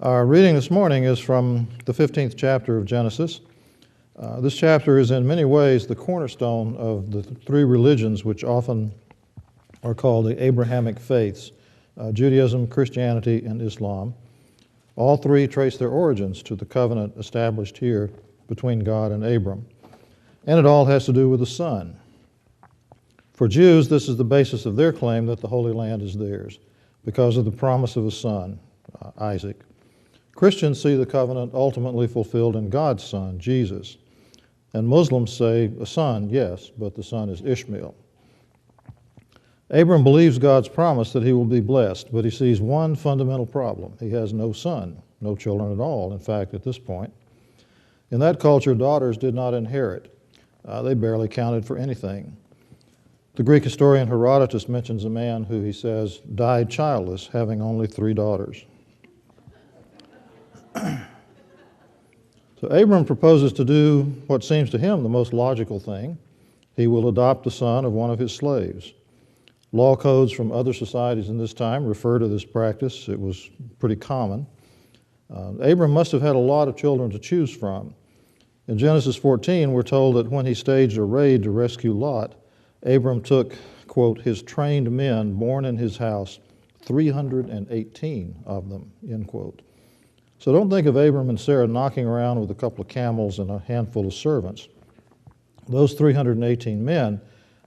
Our reading this morning is from the 15th chapter of Genesis. This chapter is in many ways the cornerstone of the three religions which often are called the Abrahamic faiths, Judaism, Christianity, and Islam. All three trace their origins to the covenant established here between God and Abram. And it all has to do with the Son. For Jews, this is the basis of their claim that the Holy Land is theirs, because of the promise of a son, Isaac. Christians see the covenant ultimately fulfilled in God's Son, Jesus. And Muslims say a son, yes, but the son is Ishmael. Abram believes God's promise that he will be blessed, but he sees one fundamental problem. He has no son, no children at all, in fact, at this point. In that culture, daughters did not inherit. They barely counted for anything. The Greek historian Herodotus mentions a man who, he says, died childless, having only 3 daughters. So Abram proposes to do what seems to him the most logical thing. He will adopt the son of one of his slaves. Law codes from other societies in this time refer to this practice. It was pretty common. Abram must have had a lot of children to choose from. In Genesis 14, we're told that when he staged a raid to rescue Lot, Abram took, quote, his trained men born in his house, 318 of them, end quote. So don't think of Abram and Sarah knocking around with a couple of camels and a handful of servants. Those 318 men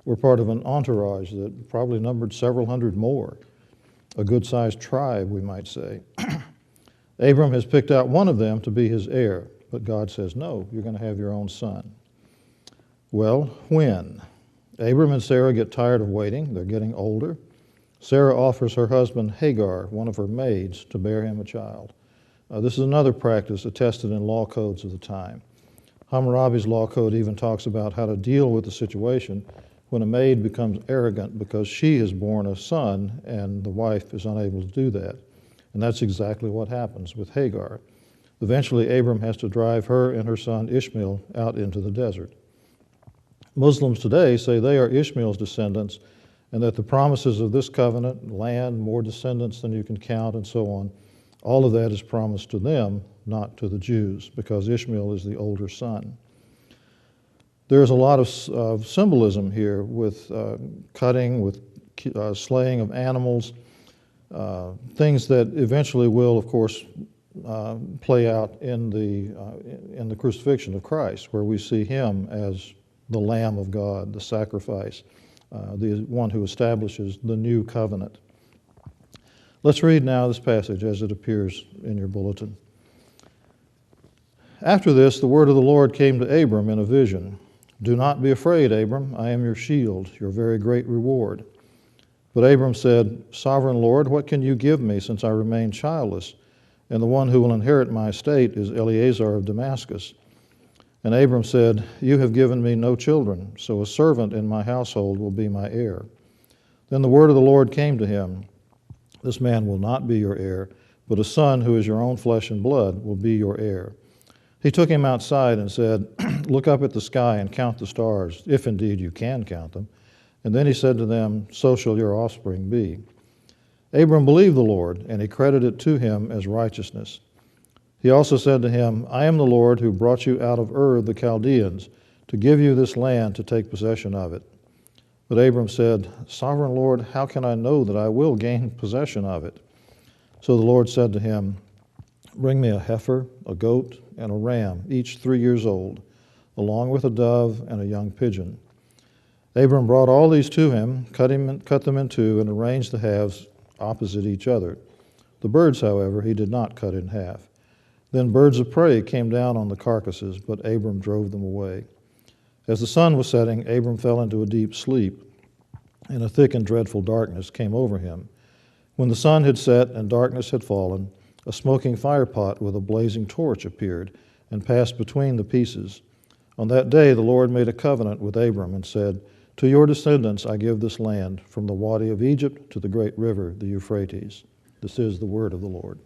were part of an entourage that probably numbered several hundred more, a good-sized tribe, we might say. Abram has picked out one of them to be his heir, but God says, no, you're going to have your own son. Well, when? Abram and Sarah get tired of waiting. They're getting older. Sarah offers her husband Hagar, one of her maids, to bear him a child. This is another practice attested in law codes of the time. Hammurabi's law code even talks about how to deal with the situation when a maid becomes arrogant because she has borne a son and the wife is unable to do that. And that's exactly what happens with Hagar. Eventually, Abram has to drive her and her son Ishmael out into the desert. Muslims today say they are Ishmael's descendants and that the promises of this covenant, land, more descendants than you can count, and so on, all of that is promised to them, not to the Jews, because Ishmael is the older son. There's a lot of symbolism here with cutting, with slaying of animals, things that eventually will, of course, play out in the crucifixion of Christ, where we see him as the Lamb of God, the sacrifice, the one who establishes the new covenant. Let's read now this passage as it appears in your bulletin. After this, the word of the Lord came to Abram in a vision. Do not be afraid, Abram. I am your shield, your very great reward. But Abram said, Sovereign Lord, what can you give me since I remain childless? And the one who will inherit my estate is Eliezer of Damascus. And Abram said, You have given me no children, so a servant in my household will be my heir. Then the word of the Lord came to him. This man will not be your heir, but a son who is your own flesh and blood will be your heir. He took him outside and said, Look up at the sky and count the stars, if indeed you can count them. And then he said to them, So shall your offspring be. Abram believed the Lord, and he credited it to him as righteousness. He also said to him, I am the Lord who brought you out of Ur the Chaldeans to give you this land to take possession of it. But Abram said, Sovereign Lord, how can I know that I will gain possession of it? So the Lord said to him, Bring me a heifer, a goat, and a ram, each 3 years old, along with a dove and a young pigeon. Abram brought all these to him, cut them in two, and arranged the halves opposite each other. The birds, however, he did not cut in half. Then birds of prey came down on the carcasses, but Abram drove them away. As the sun was setting, Abram fell into a deep sleep, and a thick and dreadful darkness came over him. When the sun had set and darkness had fallen, a smoking firepot with a blazing torch appeared and passed between the pieces. On that day the Lord made a covenant with Abram and said, To your descendants I give this land, from the Wadi of Egypt to the great river, the Euphrates. This is the word of the Lord.